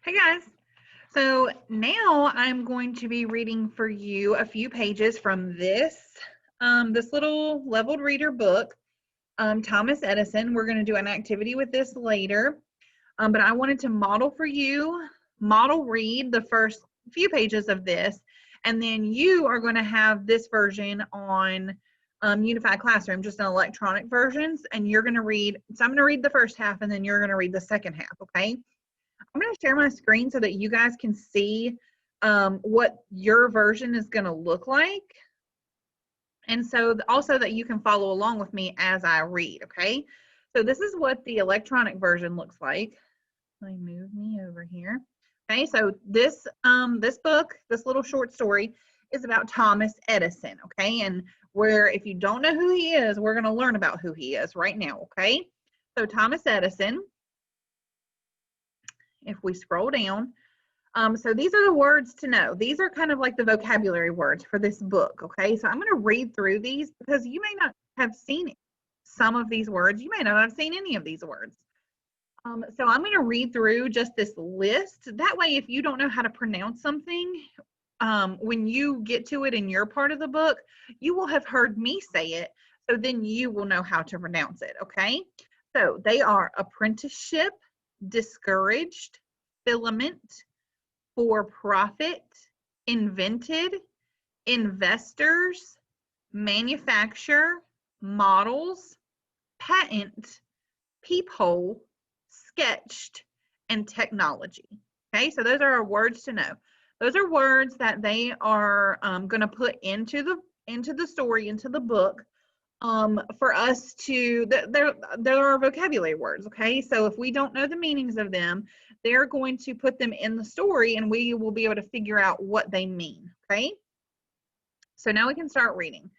Hey guys. So now I'm going to be reading for you a few pages from this little leveled reader book, Thomas Edison. We're going to do an activity with this later, but I wanted to model read the first few pages of this, and then you are going to have this version on Unified Classroom, just an electronic versions, and you're going to read. So I'm going to read the first half, and then you're going to read the second half. Okay. I'm going to share my screen so that you guys can see what your version is going to look like. And so also that you can follow along with me as I read, okay? So this is what the electronic version looks like. Let me move me over here. Okay, so this book, this little short story is about Thomas Edison, okay? And where if you don't know who he is, we're going to learn about who he is right now, okay? So Thomas Edison, if we scroll down, so these are the words to know. These are kind of like the vocabulary words for this book, okay? So I'm going to read through these because you may not have seen some of these words. You may not have seen any of these words. So I'm going to read through just this list. That way, if you don't know how to pronounce something, when you get to it in your part of the book, you will have heard me say it. So then you will know how to pronounce it, okay? So they are apprenticeship, discouraged, filament, for profit, invented, investors, manufacture, models, patent, peephole, sketched, and technology. Okay, so those are our words to know. Those are words that they are going to put into the story, into the book, for us to, there are vocabulary words, okay? So if we don't know the meanings of them, they're going to put them in the story and we will be able to figure out what they mean, okay? So now we can start reading.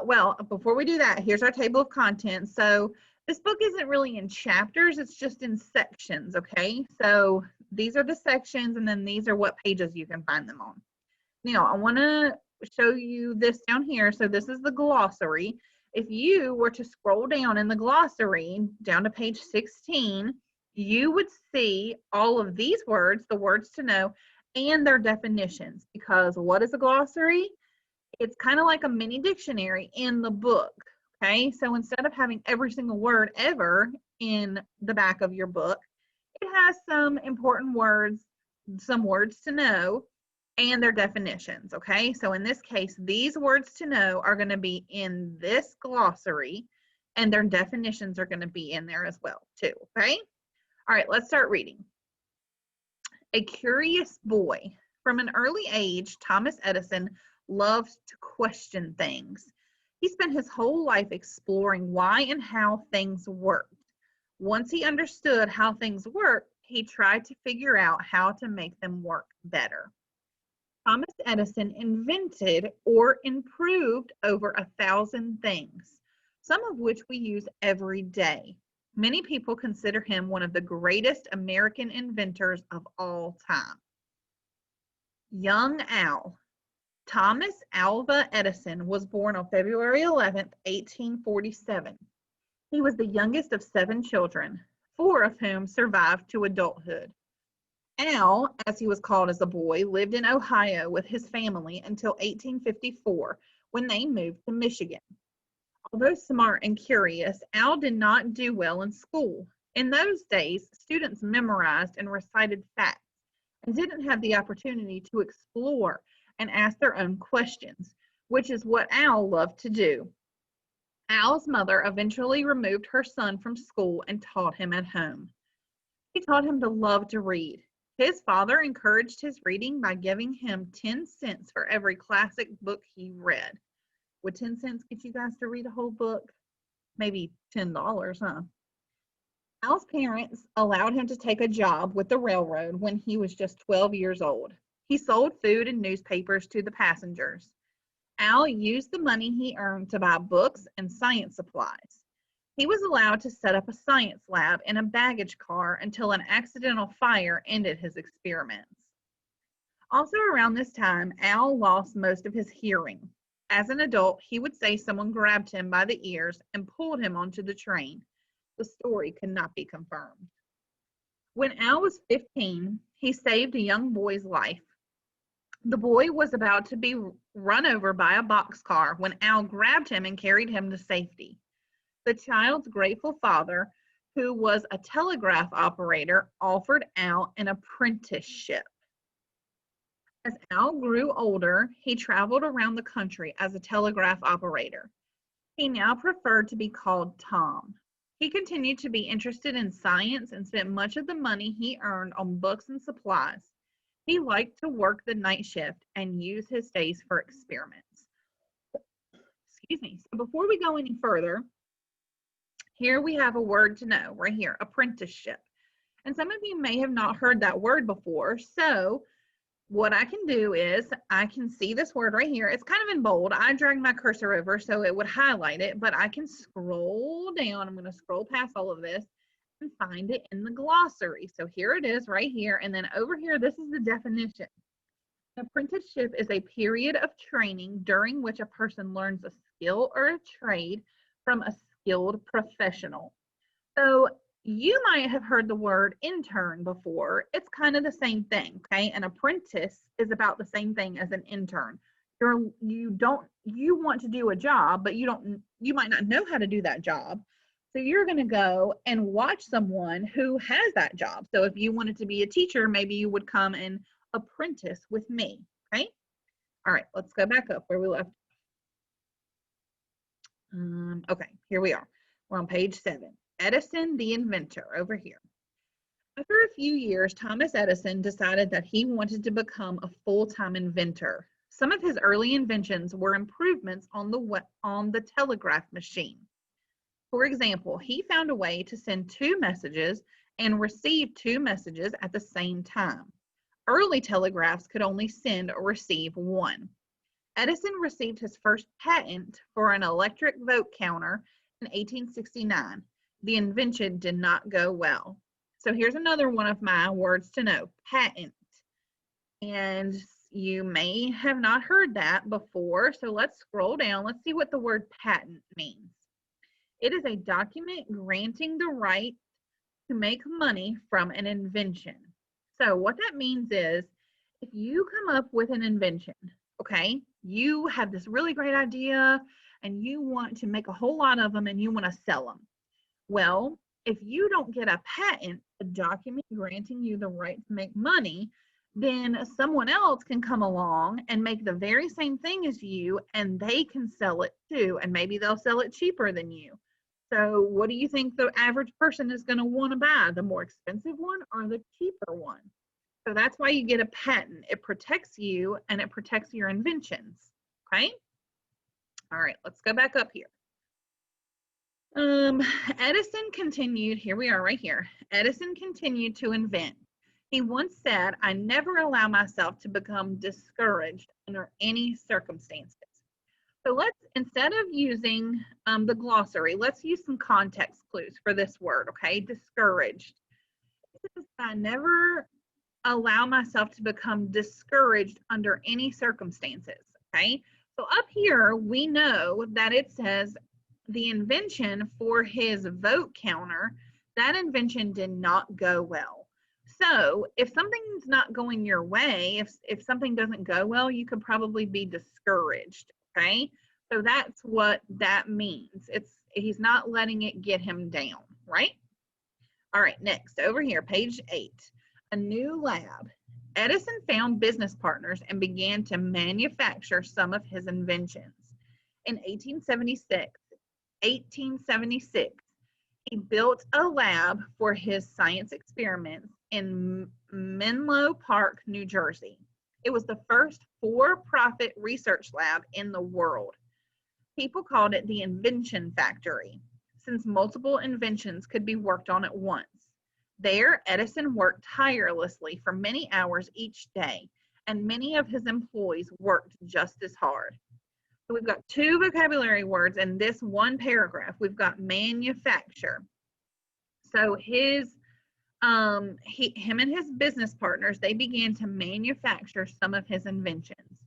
Well, before we do that, here's our table of contents. So this book isn't really in chapters, it's just in sections, okay? So these are the sections and then these are what pages you can find them on. Now, I want to show you this down here. So this is the glossary. If you were to scroll down in the glossary down to page 16, you would see all of these words, the words to know, and their definitions. Because what is a glossary? It's kind of like a mini dictionary in the book. Okay, so instead of having every single word ever in the back of your book, it has some important words, some words to know, and their definitions, okay? So in this case, these words to know are going to be in this glossary, and their definitions are going to be in there as well, too, okay? All right, let's start reading. A curious boy. From an early age, Thomas Edison loved to question things. He spent his whole life exploring why and how things worked. Once he understood how things worked, he tried to figure out how to make them work better. Thomas Edison invented or improved over 1,000 things, some of which we use every day. Many people consider him one of the greatest American inventors of all time. Young Al. Thomas Alva Edison was born on February 11, 1847. He was the youngest of 7 children, 4 of whom survived to adulthood. Al, as he was called as a boy, lived in Ohio with his family until 1854, when they moved to Michigan. Although smart and curious, Al did not do well in school. In those days, students memorized and recited facts and didn't have the opportunity to explore and ask their own questions, which is what Al loved to do. Al's mother eventually removed her son from school and taught him at home. She taught him to love to read. His father encouraged his reading by giving him 10 cents for every classic book he read. Would 10 cents get you guys to read a whole book? Maybe $10, huh? Al's parents allowed him to take a job with the railroad when he was just 12 years old. He sold food and newspapers to the passengers. Al used the money he earned to buy books and science supplies. He was allowed to set up a science lab in a baggage car until an accidental fire ended his experiments. Also around this time, Al lost most of his hearing. As an adult, he would say someone grabbed him by the ears and pulled him onto the train. The story could not be confirmed. When Al was 15, he saved a young boy's life. The boy was about to be run over by a boxcar when Al grabbed him and carried him to safety. The child's grateful father, who was a telegraph operator, offered Al an apprenticeship. As Al grew older, he traveled around the country as a telegraph operator. He now preferred to be called Tom. He continued to be interested in science and spent much of the money he earned on books and supplies. He liked to work the night shift and use his days for experiments. Excuse me. So before we go any further, here we have a word to know right here, apprenticeship. And some of you may have not heard that word before. So what I can do is I can see this word right here. It's kind of in bold. I dragged my cursor over so it would highlight it, but I can scroll down. I'm going to scroll past all of this and find it in the glossary. So here it is right here. And then over here, this is the definition. An apprenticeship is a period of training during which a person learns a skill or a trade from a skilled professional. So you might have heard the word intern before. It's kind of the same thing, okay? An apprentice is about the same thing as an intern. You want to do a job, but you might not know how to do that job. So you're going to go and watch someone who has that job. So if you wanted to be a teacher, maybe you would come and apprentice with me, okay? All right, let's go back up where we left. Okay, here we are. We're on page 7. Edison, the inventor, over here. After a few years, Thomas Edison decided that he wanted to become a full-time inventor. Some of his early inventions were improvements on the telegraph machine. For example, he found a way to send 2 messages and receive 2 messages at the same time. Early telegraphs could only send or receive 1. Edison received his first patent for an electric vote counter in 1869. The invention did not go well. So here's another one of my words to know, patent. And you may have not heard that before, so let's scroll down. Let's see what the word patent means. It is a document granting the right to make money from an invention. So what that means is if you come up with an invention, okay, you have this really great idea and you want to make a whole lot of them and you want to sell them. Well, if you don't get a patent, a document granting you the right to make money, then someone else can come along and make the very same thing as you and they can sell it too, and maybe they'll sell it cheaper than you. So what do you think the average person is going to want to buy, the more expensive one or the cheaper one? So that's why you get a patent. It protects you and it protects your inventions, okay? All right, let's go back up here. Edison continued, here we are right here. Edison continued to invent. He once said, "I never allow myself to become discouraged under any circumstances." So let's, instead of using the glossary, let's use some context clues for this word, okay? Discouraged. It says, "I never allow myself to become discouraged under any circumstances," okay? So up here, we know that it says the invention for his vote counter, that invention did not go well. So if something's not going your way, if something doesn't go well, you could probably be discouraged, okay? So that's what that means. He's not letting it get him down, right? All right, next, over here, page 8, a new lab. Edison found business partners and began to manufacture some of his inventions. In 1876, he built a lab for his science experiments in Menlo Park, New Jersey. It was the first for-profit research lab in the world. People called it the Invention Factory, since multiple inventions could be worked on at once. There, Edison worked tirelessly for many hours each day, and many of his employees worked just as hard. So we've got 2 vocabulary words in this one paragraph. We've got manufacture. So him and his business partners, they began to manufacture some of his inventions.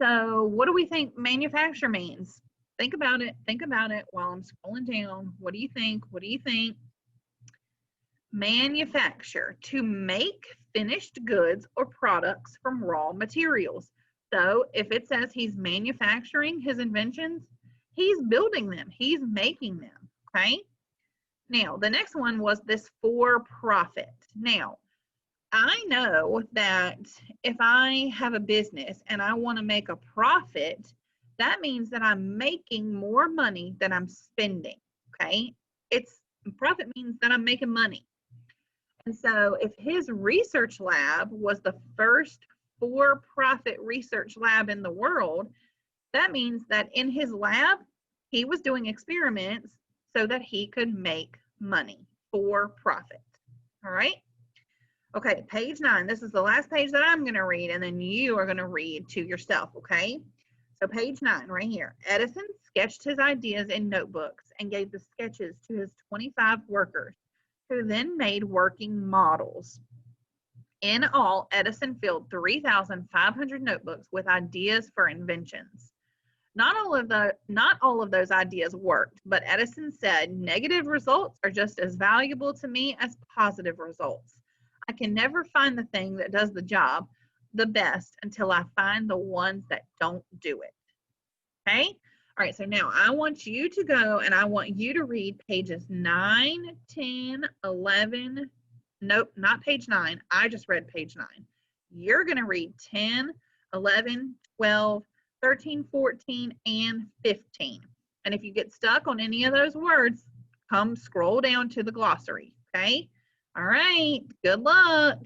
So what do we think manufacture means? Think about it while I'm scrolling down. What do you think? What do you think? Manufacture, to make finished goods or products from raw materials. So if it says he's manufacturing his inventions, he's building them, he's making them, okay? Now, the next one was this for profit. Now, I know that if I have a business and I want to make a profit, that means that I'm making more money than I'm spending, okay? Profit means that I'm making money. And so if his research lab was the first for-profit research lab in the world, that means that in his lab, he was doing experiments so that he could make money for profit. All right? Okay, page 9. This is the last page that I'm going to read, and then you are going to read to yourself, okay? So page 9 right here. Edison sketched his ideas in notebooks and gave the sketches to his 25 workers, who then made working models. In all, Edison filled 3,500 notebooks with ideas for inventions. Not all of those ideas worked, but Edison said, negative results are just as valuable to me as positive results. I can never find the thing that does the job the best until I find the ones that don't do it. Okay? All right, so now I want you to go and I want you to read pages 9, 10, 11. Nope, not page 9. I just read page 9. You're going to read 10, 11, 12, 13, 14, and 15. And if you get stuck on any of those words, come scroll down to the glossary, okay? All right, good luck.